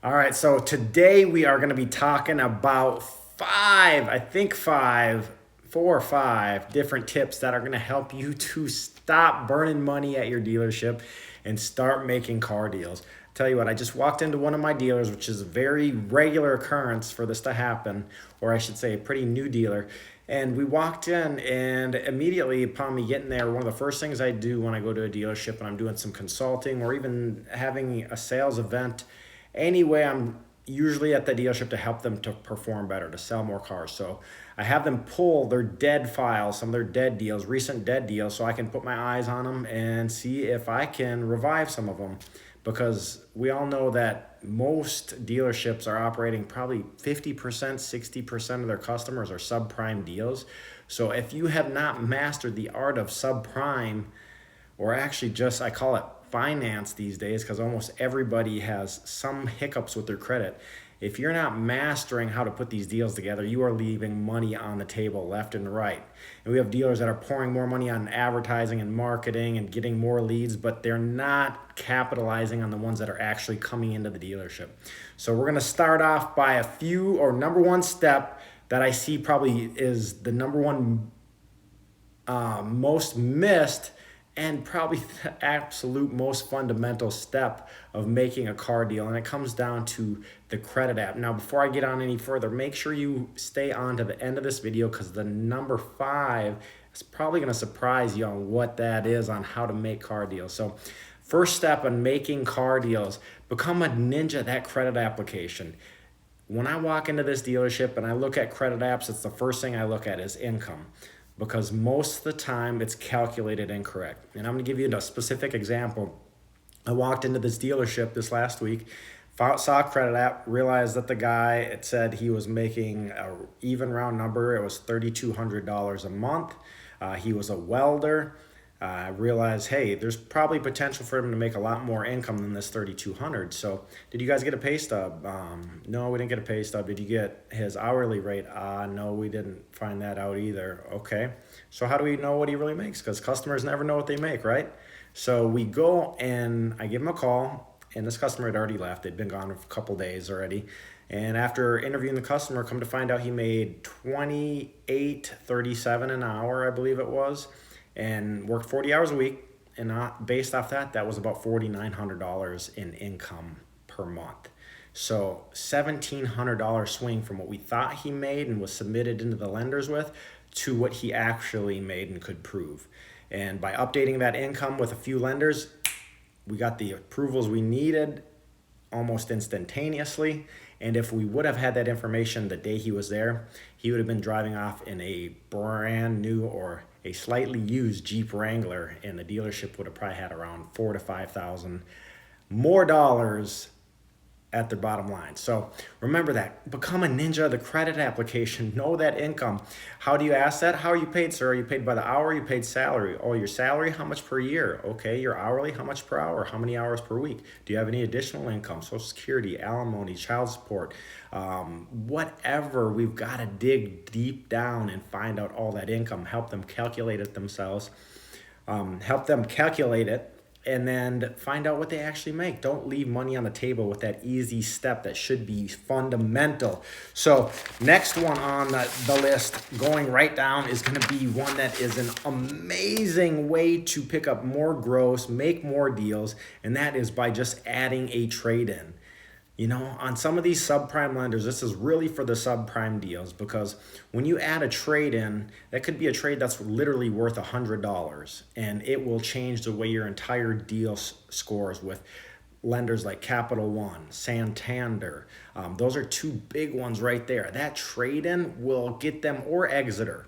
All right, so today we are going to be talking about four or five different tips that are going to help you to stop burning money at your dealership and start making car deals. Tell you what, I just walked into one of my dealers, which is a very regular occurrence for this to happen, or I should say a pretty new dealer. And we walked in, and immediately upon me getting there, one of the first things I do when I go to a dealership and I'm doing some consulting or even having a sales event, anyway, I'm usually at the dealership to help them to perform better, to sell more cars. So I have them pull their dead files, some of their dead deals, recent dead deals, so I can put my eyes on them and see if I can revive some of them. Because we all know that most dealerships are operating probably 50%, 60% of their customers are subprime deals. So if you have not mastered the art of subprime, or actually just, I call it finance these days because almost everybody has some hiccups with their credit. If you're not mastering how to put these deals together, you are leaving money on the table left and right. And we have dealers that are pouring more money on advertising and marketing and getting more leads, but they're not capitalizing on the ones that are actually coming into the dealership. So we're going to start off by number one step that I see probably is the number one most missed and probably the absolute most fundamental step of making a car deal. And it comes down to the credit app. Now, before I get on any further, make sure you stay on to the end of this video because the number 5 is probably going to surprise you on what that is on how to make car deals. So first step in making car deals, become a ninja at that credit application. When I walk into this dealership and I look at credit apps, it's the first thing I look at is income, because most of the time it's calculated incorrect. And I'm gonna give you a specific example. I walked into this dealership this last week, saw a credit app, realized that the guy, it said he was making a even round number, it was $3,200 a month. He was a welder. I realized, hey, there's probably potential for him to make a lot more income than this 3,200. So did you guys get a pay stub? No, we didn't get a pay stub. Did you get his hourly rate? No, we didn't find that out either. Okay, so how do we know what he really makes? Because customers never know what they make, right? So we go and I give him a call, and this customer had already left. They'd been gone for a couple days already. And after interviewing the customer, come to find out he made $28.37 an hour, I believe it was, and worked 40 hours a week. And based off that, that was about $4,900 in income per month. So $1,700 swing from what we thought he made and was submitted into the lenders with to what he actually made and could prove. And by updating that income with a few lenders, we got the approvals we needed almost instantaneously. And if we would have had that information the day he was there, he would have been driving off in a brand new or a slightly used Jeep Wrangler, and the dealership would have probably had around $4,000 to $5,000 more dollars at their bottom line. So remember that. Become a ninja of the credit application. Know that income. How do you ask that? How are you paid, sir? Are you paid by the hour? Are you paid salary? Oh, your salary, how much per year? Okay, your hourly, how much per hour? How many hours per week? Do you have any additional income? Social Security, alimony, child support, whatever. We've got to dig deep down and find out all that income. Help them calculate it themselves. Help them calculate it, and then find out what they actually make. Don't leave money on the table with that easy step that should be fundamental. So next one on the list, going right down, is going to be one that is an amazing way to pick up more gross, make more deals, and that is by just adding a trade-in. You know, on some of these subprime lenders, this is really for the subprime deals, because when you add a trade in, that could be a trade that's literally worth $100, and it will change the way your entire deal scores with lenders like Capital One, Santander. Those are two big ones right there. That trade in will get them, or Exeter.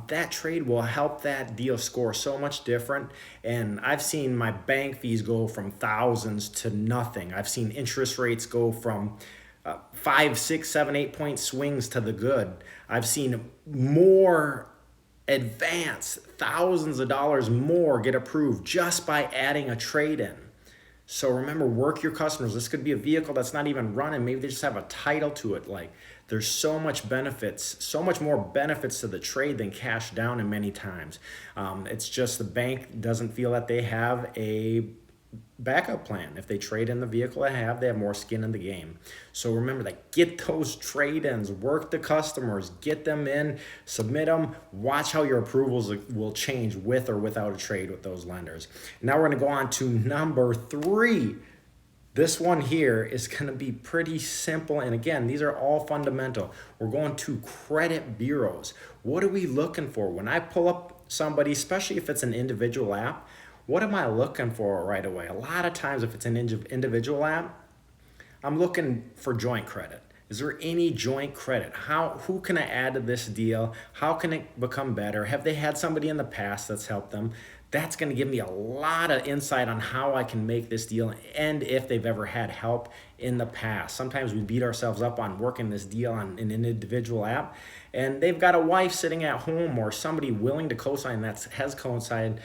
That trade will help that deal score so much different. And I've seen my bank fees go from thousands to nothing. I've seen interest rates go from 5, 6, 7, 8 point swings to the good. I've seen more advance, thousands of dollars more get approved just by adding a trade-in. So remember, work your customers. This could be a vehicle that's not even running. Maybe they just have a title to it. Like, there's so much benefits, so much more benefits to the trade than cash down in many times. It's just the bank doesn't feel that they have a backup plan. If they trade in the vehicle they have more skin in the game. So remember that, get those trade-ins, work the customers, get them in, submit them, watch how your approvals will change with or without a trade with those lenders. Now we're going to go on to number 3. This one here is going to be pretty simple. And again, these are all fundamental. We're going to credit bureaus. What are we looking for? When I pull up somebody, especially if it's an individual app, what am I looking for right away? A lot of times if it's an individual app, I'm looking for joint credit. Is there any joint credit? Who can I add to this deal? How can it become better? Have they had somebody in the past that's helped them? That's going to give me a lot of insight on how I can make this deal, and if they've ever had help in the past. Sometimes we beat ourselves up on working this deal on an individual app, and they've got a wife sitting at home or somebody willing to co-sign that has coincided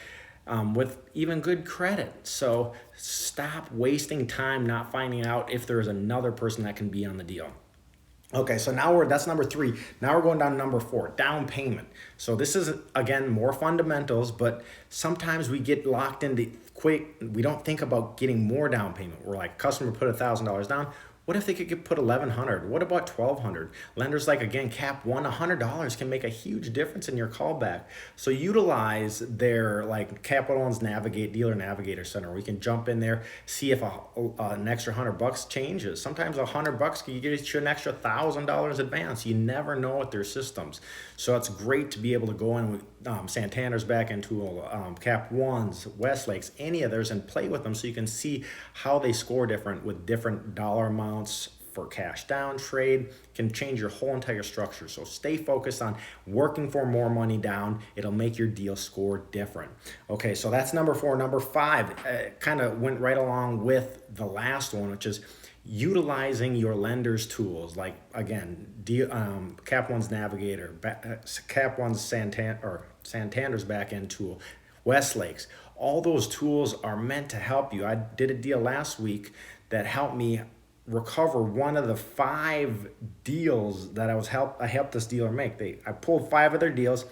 with even good credit. So stop wasting time not finding out if there's another person that can be on the deal. Okay, so now that's number 3. Now we're going down to number 4, down payment. So this is, again, more fundamentals, but sometimes we get locked into quick. We don't think about getting more down payment. We're like, customer put $1,000 down. What if they could put $1,100? What about $1,200? Lenders like, again, Cap One, $100 can make a huge difference in your callback. So utilize their like Capital One's Dealer Navigator Center. We can jump in there, see if an extra $100 changes. Sometimes $100 can get you an extra $1,000 advance. You never know with their systems. So it's great to be able to go in with Santander's back-end tool, Cap One's, Westlake's, any of theirs, and play with them so you can see how they score different with different dollar amounts for cash down trade. Can change your whole entire structure. So stay focused on working for more money down. It'll make your deal score different. Okay, so that's number 4. Number 5 kind of went right along with the last one, which is utilizing your lender's tools, like again, Cap One's Navigator, Cap One's Santander's back-end tool, Westlake's. All those tools are meant to help you. I did a deal last week that helped me recover one of the 5 deals that I helped this dealer make. I pulled 5 of their deals.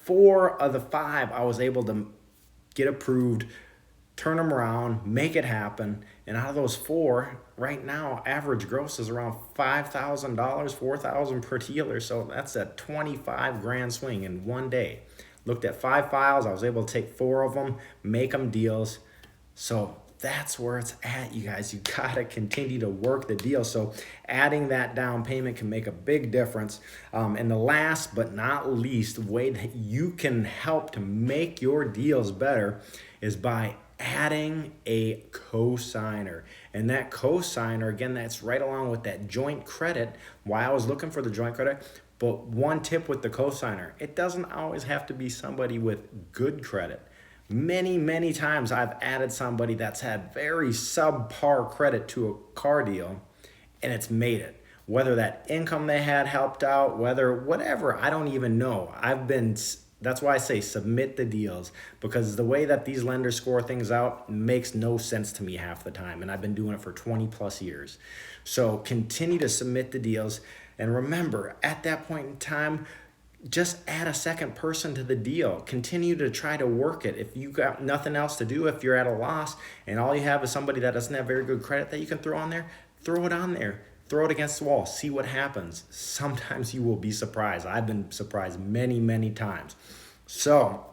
4 of the 5 I was able to get approved, turn them around, make it happen. And out of those 4, right now, average gross is around $5,000, $4,000 per dealer. So that's a 25 grand swing in one day. Looked at 5 files. I was able to take 4 of them, make them deals. So that's where it's at, you guys. You gotta continue to work the deal. So adding that down payment can make a big difference. And the last but not least way that you can help to make your deals better is by adding a cosigner. And that cosigner, again, that's right along with that joint credit. Why I was looking for the joint credit. But one tip with the cosigner, it doesn't always have to be somebody with good credit. Many times I've added somebody that's had very subpar credit to a car deal, and it's made it. Whether that income they had helped out, whatever, I don't even know. That's why I say submit the deals, because the way that these lenders score things out makes no sense to me half the time, and I've been doing it for 20 plus years. So continue to submit the deals, and remember, at that point in time, just add a second person to the deal. Continue to try to work it. If you got nothing else to do, if you're at a loss and all you have is somebody that doesn't have very good credit that you can throw on there, throw it on there. Throw it against the wall. See what happens. Sometimes you will be surprised. I've been surprised many times. So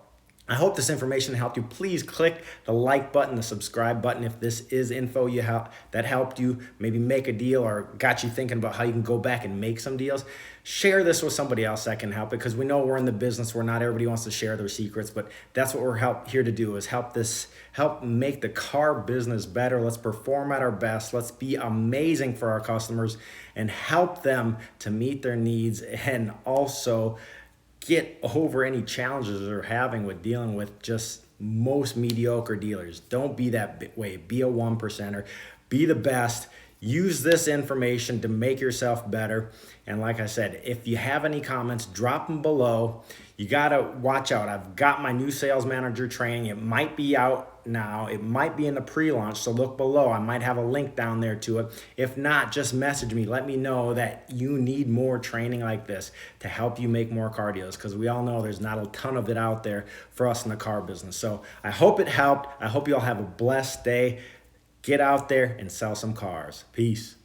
I hope this information helped you. Please click the like button, the subscribe button if this is info that helped you maybe make a deal or got you thinking about how you can go back and make some deals. Share this with somebody else that can help, because we know we're in the business where not everybody wants to share their secrets, but that's what we're here to do, is help make the car business better. Let's perform at our best. Let's be amazing for our customers and help them to meet their needs, and also get over any challenges they're having with dealing with just most mediocre dealers. Don't be that way. Be a 1%er. Be the best. Use this information to make yourself better. And like I said, if you have any comments, drop them below. You got to watch out. I've got my new sales manager training. It might be out out now. It might be in the pre-launch, so look below. I might have a link down there to it. If not, just message me. Let me know that you need more training like this to help you make more car deals, because we all know there's not a ton of it out there for us in the car business. So I hope it helped. I hope you all have a blessed day. Get out there and sell some cars. Peace.